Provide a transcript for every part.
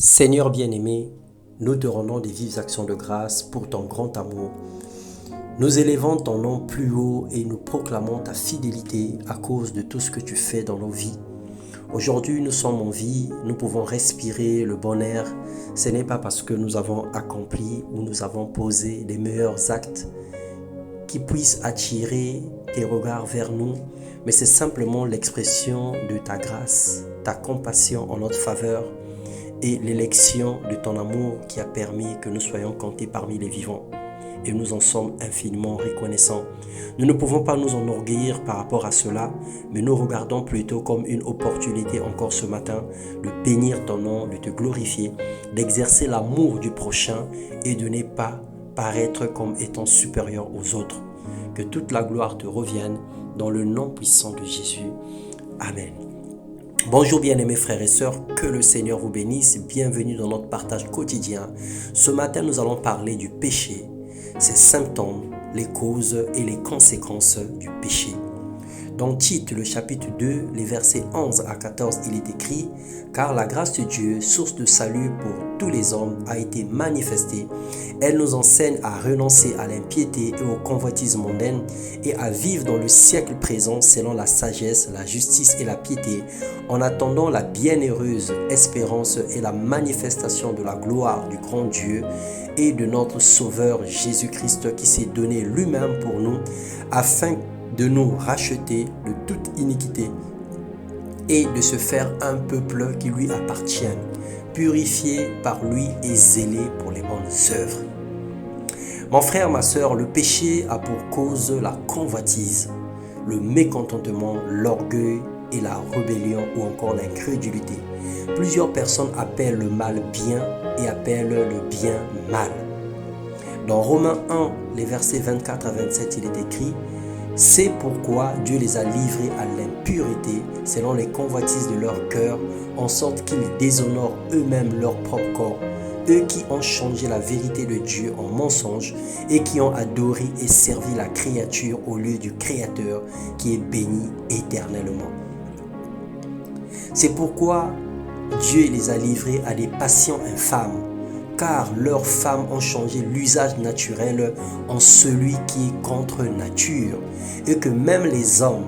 Seigneur bien-aimé, nous te rendons des vives actions de grâce pour ton grand amour. Nous élevons ton nom plus haut et nous proclamons ta fidélité à cause de tout ce que tu fais dans nos vies. Aujourd'hui, nous sommes en vie, nous pouvons respirer le bon air. Ce n'est pas parce que nous avons accompli ou nous avons posé les meilleurs actes qui puissent attirer tes regards vers nous, mais c'est simplement l'expression de ta grâce, ta compassion en notre faveur et l'élection de ton amour qui a permis que nous soyons comptés parmi les vivants. Et nous en sommes infiniment reconnaissants. Nous ne pouvons pas nous enorgueillir par rapport à cela, mais nous regardons plutôt comme une opportunité encore ce matin de bénir ton nom, de te glorifier, d'exercer l'amour du prochain et de ne pas paraître comme étant supérieur aux autres. Que toute la gloire te revienne dans le nom puissant de Jésus. Amen. Bonjour bien-aimés frères et sœurs, que le Seigneur vous bénisse. Bienvenue dans notre partage quotidien. Ce matin, nous allons parler du péché, ses symptômes, les causes et les conséquences du péché. Dans Tite, le chapitre 2, les versets 11 à 14, il est écrit « Car la grâce de Dieu, source de salut pour tous les hommes, a été manifestée. Elle nous enseigne à renoncer à l'impiété et aux convoitises mondaines et à vivre dans le siècle présent selon la sagesse, la justice et la piété, en attendant la bienheureuse espérance et la manifestation de la gloire du grand Dieu et de notre Sauveur Jésus-Christ qui s'est donné lui-même pour nous, afin de nous racheter de toute iniquité et de se faire un peuple qui lui appartienne, purifié par lui et zélé pour les bonnes œuvres. Mon frère, ma sœur, le péché a pour cause la convoitise, le mécontentement, l'orgueil et la rébellion ou encore l'incrédulité. Plusieurs personnes appellent le mal bien et appellent le bien mal. Dans Romains 1, les versets 24 à 27, il est écrit « C'est pourquoi Dieu les a livrés à l'impureté selon les convoitises de leur cœur, en sorte qu'ils déshonorent eux-mêmes leur propre corps, eux qui ont changé la vérité de Dieu en mensonge et qui ont adoré et servi la créature au lieu du Créateur qui est béni éternellement. C'est pourquoi Dieu les a livrés à des passions infâmes, car leurs femmes ont changé l'usage naturel en celui qui est contre nature, et que même les hommes,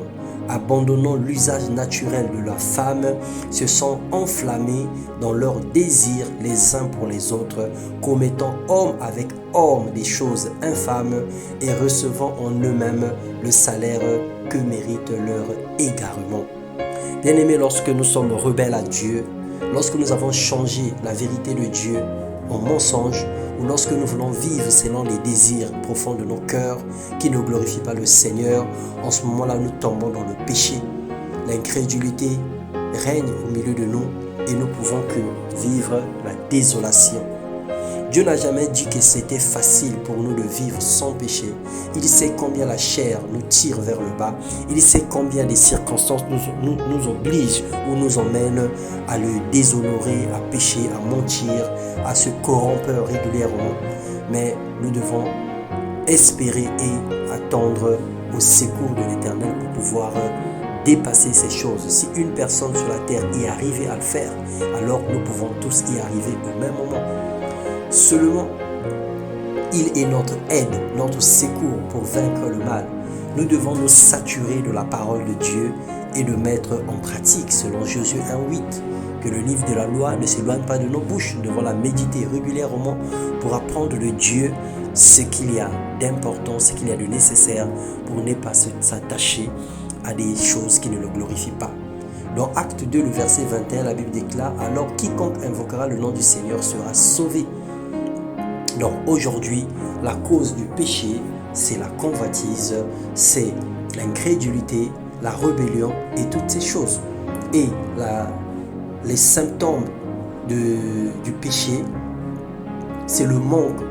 abandonnant l'usage naturel de leurs femmes, se sont enflammés dans leurs désirs les uns pour les autres, commettant homme avec homme des choses infâmes et recevant en eux-mêmes le salaire que mérite leur égarement. Bien-aimés, lorsque nous sommes rebelles à Dieu, lorsque nous avons changé la vérité de Dieu en mensonge, ou lorsque nous voulons vivre selon les désirs profonds de nos cœurs qui ne glorifient pas le Seigneur, en ce moment-là, nous tombons dans le péché. L'incrédulité règne au milieu de nous et nous pouvons que vivre la désolation. Dieu n'a jamais dit que c'était facile pour nous de vivre sans péché. Il sait combien la chair nous tire vers le bas. Il sait combien des circonstances nous obligent ou nous emmènent à le déshonorer, à pécher, à mentir, à se corrompre régulièrement. Mais nous devons espérer et attendre au secours de l'Éternel pour pouvoir dépasser ces choses. Si une personne sur la terre est arrivée à le faire, alors nous pouvons tous y arriver au même moment. Seulement, il est notre aide, notre secours pour vaincre le mal. Nous devons nous saturer de la parole de Dieu et de mettre en pratique, selon Josué 1:8, que le livre de la loi ne s'éloigne pas de nos bouches. Nous devons la méditer régulièrement pour apprendre de Dieu ce qu'il y a d'important, ce qu'il y a de nécessaire pour ne pas s'attacher à des choses qui ne le glorifient pas. Dans Acte 2, le verset 21, la Bible déclare « Alors quiconque invoquera le nom du Seigneur sera sauvé ». Donc aujourd'hui, la cause du péché, c'est la convoitise, c'est l'incrédulité, la rébellion et toutes ces choses. Et les symptômes du péché, c'est le manque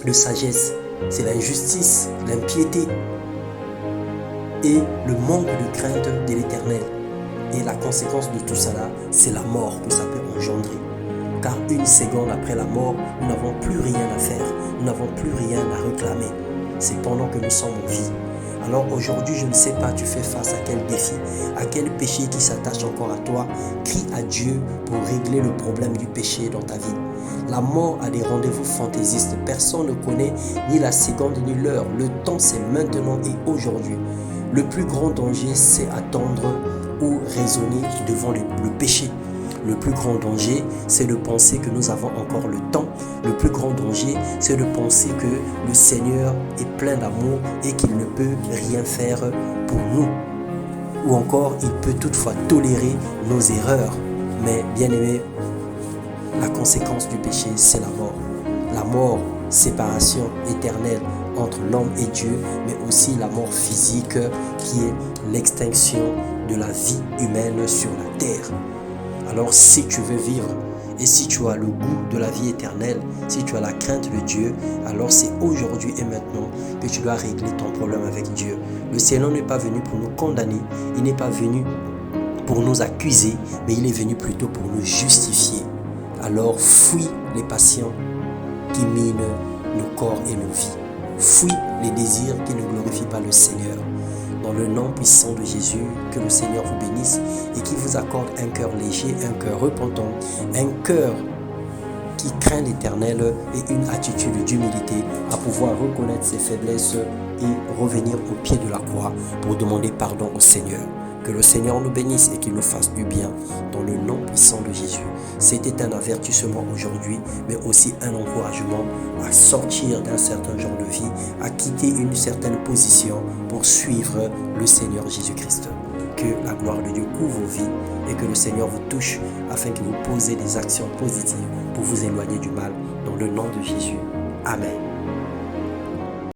de sagesse, c'est l'injustice, l'impiété et le manque de crainte de l'Éternel. Et la conséquence de tout cela, c'est la mort que ça peut engendrer. Car une seconde après la mort, nous n'avons plus rien à faire, nous n'avons plus rien à réclamer. C'est pendant que nous sommes en vie. Alors aujourd'hui, je ne sais pas, tu fais face à quel défi, à quel péché qui s'attache encore à toi. Crie à Dieu pour régler le problème du péché dans ta vie. La mort a des rendez-vous fantaisistes. Personne ne connaît ni la seconde ni l'heure. Le temps, c'est maintenant et aujourd'hui. Le plus grand danger, c'est attendre ou raisonner devant le péché. Le plus grand danger, c'est de penser que nous avons encore le temps. Le plus grand danger, c'est de penser que le Seigneur est plein d'amour et qu'il ne peut rien faire pour nous. Ou encore, il peut toutefois tolérer nos erreurs. Mais bien aimé, la conséquence du péché, c'est la mort. La mort, séparation éternelle entre l'homme et Dieu, mais aussi la mort physique qui est l'extinction de la vie humaine sur la terre. Alors si tu veux vivre et si tu as le goût de la vie éternelle, si tu as la crainte de Dieu, alors c'est aujourd'hui et maintenant que tu dois régler ton problème avec Dieu. Le Seigneur n'est pas venu pour nous condamner, il n'est pas venu pour nous accuser, mais il est venu plutôt pour nous justifier. Alors fuis les passions qui minent nos corps et nos vies. Fuis les désirs qui ne glorifient pas le Seigneur. Dans le nom puissant de Jésus, que le Seigneur vous bénisse et qu'il vous accorde un cœur léger, un cœur repentant, un cœur qui craint l'Éternel et une attitude d'humilité à pouvoir reconnaître ses faiblesses et revenir au pied de la croix pour demander pardon au Seigneur. Que le Seigneur nous bénisse et qu'il nous fasse du bien dans le nom puissant de Jésus. C'était un avertissement aujourd'hui, mais aussi un encouragement à sortir d'un certain genre de vie, à quitter une certaine position pour suivre le Seigneur Jésus-Christ. Que la gloire de Dieu couvre vos vies et que le Seigneur vous touche afin que vous posez des actions positives pour vous éloigner du mal dans le nom de Jésus. Amen.